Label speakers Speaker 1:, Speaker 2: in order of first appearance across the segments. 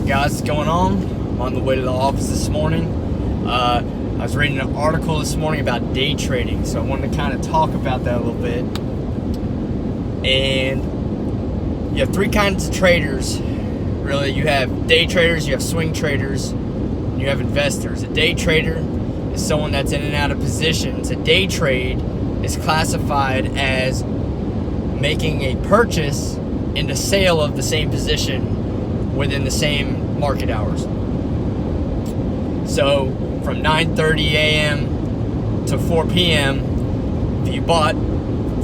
Speaker 1: Guys, what's going on? I'm on the way to the office this morning. I was reading an article this morning about day trading, so I wanted to kind of talk about that a little bit. And you have three kinds of traders, really. You have day traders, you have swing traders, and you have investors. A day trader is someone that's in and out of positions. A day trade is classified as making a purchase and a sale of the same position within the same market hours. So from 9:30 a.m. to 4 p.m., if you bought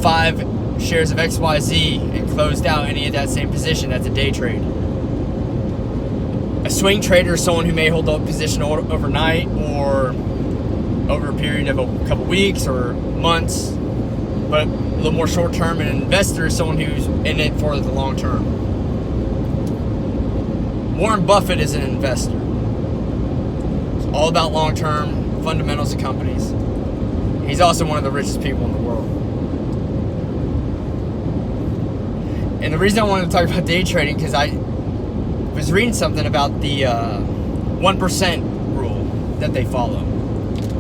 Speaker 1: 5 shares of XYZ and closed out any of that same position, that's a day trade. A swing trader is someone who may hold a position overnight or over a period of a couple weeks or months, but a little more short term. And an investor is someone who's in it for the long term. Warren Buffett is an investor. It's all about long-term fundamentals of companies. He's also one of the richest people in the world. And the reason I wanted to talk about day trading, because I was reading something about the 1% rule that they follow.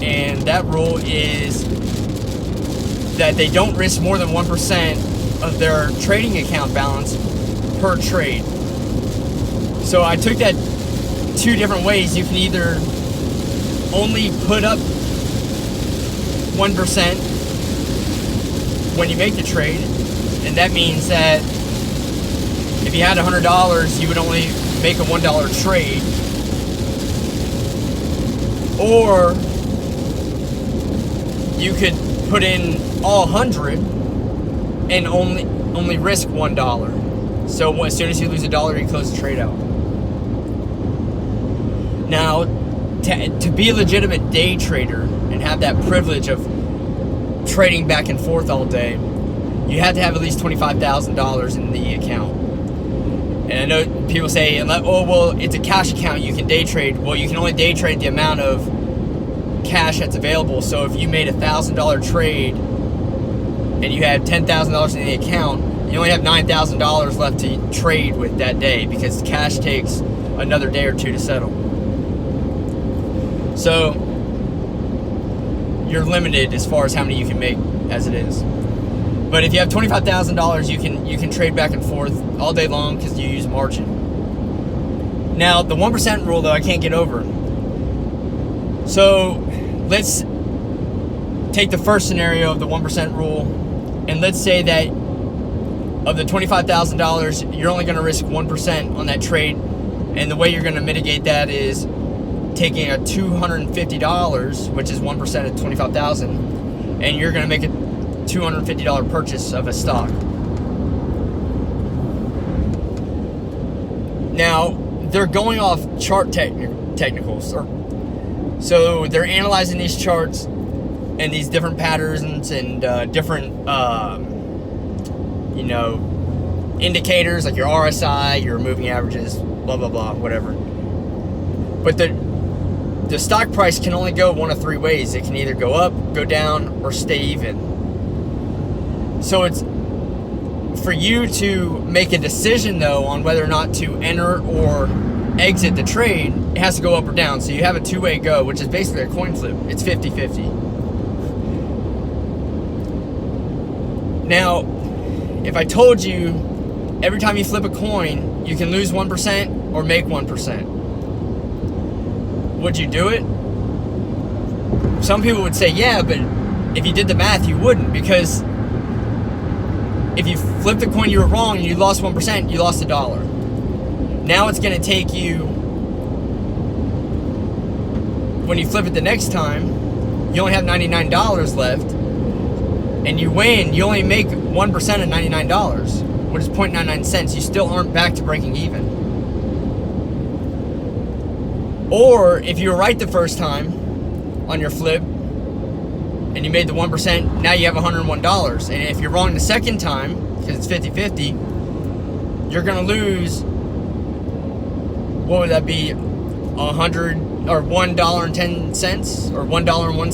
Speaker 1: And that rule is that they don't risk more than 1% of their trading account balance per trade. So I took that two different ways. You can either only put up 1% when you make the trade, and that means that if you had $100, you would only make a $1 trade. Or you could put in all 100 and only risk $1. So as soon as you lose $1, you close the trade out. Now, to be a legitimate day trader and have that privilege of trading back and forth all day, you have to have at least $25,000 in the account. And I know people say, oh, well, it's a cash account, you can day trade. Well, you can only day trade the amount of cash that's available. So if you made a $1,000 trade and you had $10,000 in the account, you only have $9,000 left to trade with that day, because cash takes another day or two to settle. So you're limited as far as how many you can make as it is. But if you have $25,000, you can trade back and forth all day long because you use margin. Now, the 1% rule, though, I can't get over. So let's take the first scenario of the 1% rule, and let's say that of the $25,000, you're only going to risk 1% on that trade, and the way you're going to mitigate that is taking a $250, which is 1% of $25,000, and you're going to make a $250 purchase of a stock. Now, they're going off chart technicals. So they're analyzing these charts and these different patterns and different indicators like your RSI, your moving averages, blah, blah, blah, whatever. But the stock price can only go one of three ways. It can either go up, go down, or stay even. So it's for you to make a decision, though, on whether or not to enter or exit the trade. It has to go up or down. So you have a two-way go, which is basically a coin flip. It's 50-50. Now, if I told you every time you flip a coin, you can lose 1% or make 1%, would you do it? Some people would say, yeah, but if you did the math, you wouldn't, because if you flipped the coin, you were wrong, and you lost 1%, you lost $1. Now it's going to take you, when you flip it the next time, you only have $99 left, and you win, you only make 1% of $99, which is 0.99 cents. You still aren't back to breaking even. Or if you were right the first time on your flip and you made the 1%, now you have $101. And if you're wrong the second time, because it's 50-50, you're going to lose, what would that be, $100 or $1.10 or $1.01?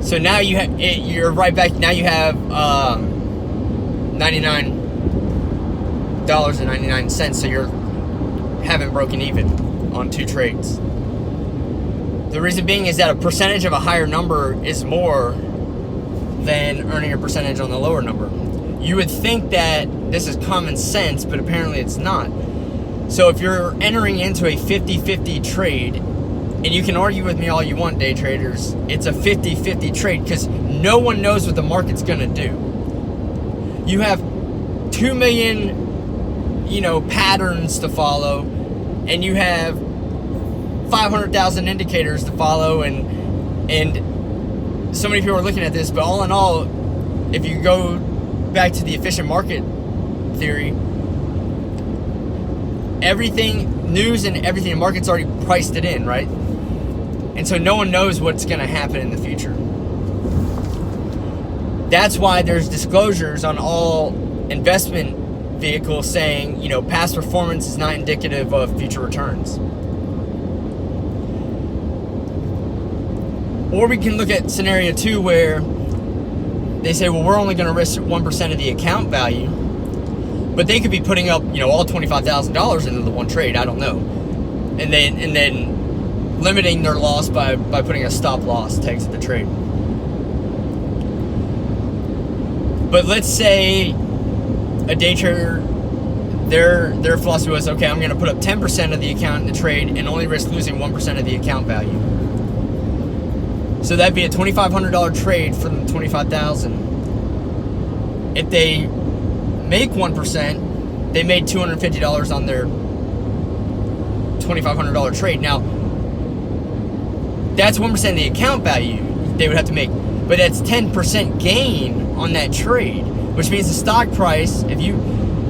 Speaker 1: So now you're right back. Now you have $99 $12.99, so you haven't broken even on 2 trades. The reason being is that a percentage of a higher number is more than earning a percentage on the lower number. You would think that this is common sense, but apparently it's not. So if you're entering into a 50-50 trade, and you can argue with me all you want, day traders, it's a 50-50 trade because no one knows what the market's going to do. You have 2 million, patterns to follow, and you have 500,000 indicators to follow, and so many people are looking at this, but all in all, if you go back to the efficient market theory, news and everything in the market's already priced it in, right? And so no one knows what's going to happen in the future. That's why there's disclosures on all investment vehicles saying, past performance is not indicative of future returns. Or we can look at scenario 2 where they say, well, we're only going to risk 1% of the account value, but they could be putting up, all $25,000 into the one trade. I don't know, and then limiting their loss by putting a stop loss tag to the trade. But let's say a day trader, their philosophy was, okay, I'm going to put up 10% of the account in the trade and only risk losing 1% of the account value. So that'd be a $2,500 trade from $25,000. If they make 1%, they made $250 on their $2,500 trade. Now, that's 1% of the account value they would have to make, but that's 10% gain on that trade, which means the stock price, if you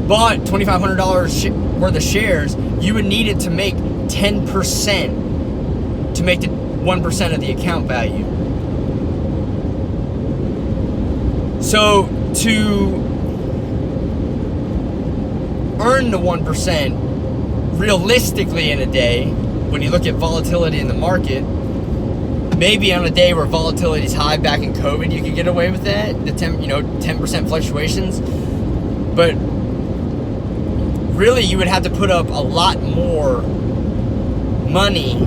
Speaker 1: bought $2,500 worth of shares, you would need it to make 10% to make the 1% of the account value. So to earn the 1% realistically in a day, when you look at volatility in the market, maybe on a day where volatility is high back in COVID, you could get away with that, the 10% fluctuations. But really, you would have to put up a lot more money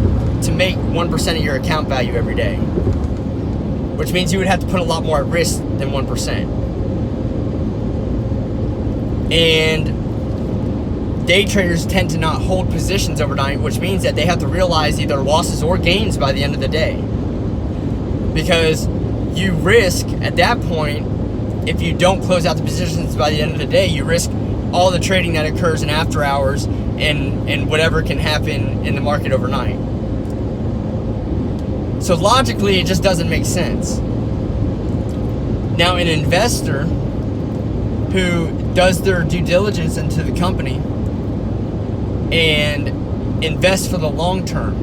Speaker 1: to make 1% of your account value every day, which means you would have to put a lot more at risk than 1%. And day traders tend to not hold positions overnight, which means that they have to realize either losses or gains by the end of the day. Because you risk, at that point, if you don't close out the positions by the end of the day, you risk all the trading that occurs in after hours and whatever can happen in the market overnight. So logically, it just doesn't make sense. Now, an investor who does their due diligence into the company and invests for the long term,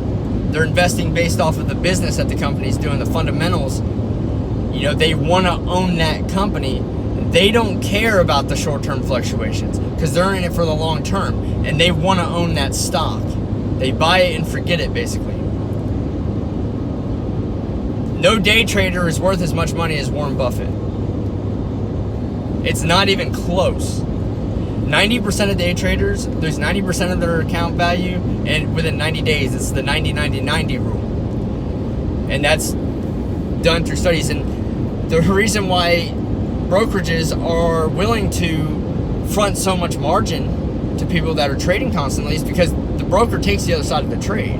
Speaker 1: they're investing based off of the business that the company's doing, the fundamentals. They want to own that company. They don't care about the short-term fluctuations because they're in it for the long term, and they want to own that stock. They buy it and forget it, basically. No day trader is worth as much money as Warren Buffett. It's not even close. 90% of day traders lose 90% of their account value, and within 90 days, it's the 90-90-90 rule. And that's done through studies. And the reason why brokerages are willing to front so much margin to people that are trading constantly is because the broker takes the other side of the trade.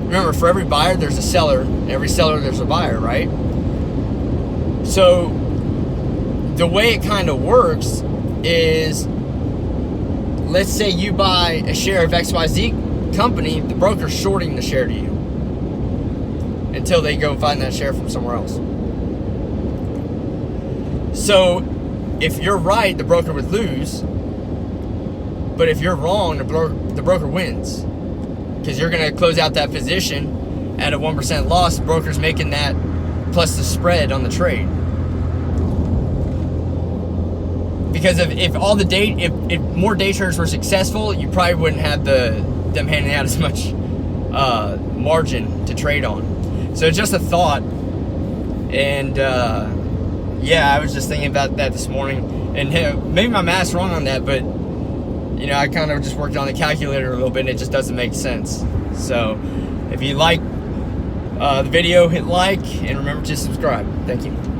Speaker 1: Remember, for every buyer, there's a seller. Every seller, there's a buyer, right? So the way it kind of works is, let's say you buy a share of XYZ company, the broker's shorting the share to you until they go find that share from somewhere else. So if you're right, the broker would lose, but if you're wrong, the broker wins, because you're going to close out that position at a 1% loss. The broker's making that plus the spread on the trade. Because if more day traders were successful, you probably wouldn't have them handing out as much margin to trade on. So it's just a thought. And I was just thinking about that this morning. And maybe my math's wrong on that, but you know, I kind of just worked on the calculator a little bit and it just doesn't make sense. So if you like the video, hit like and remember to subscribe. Thank you.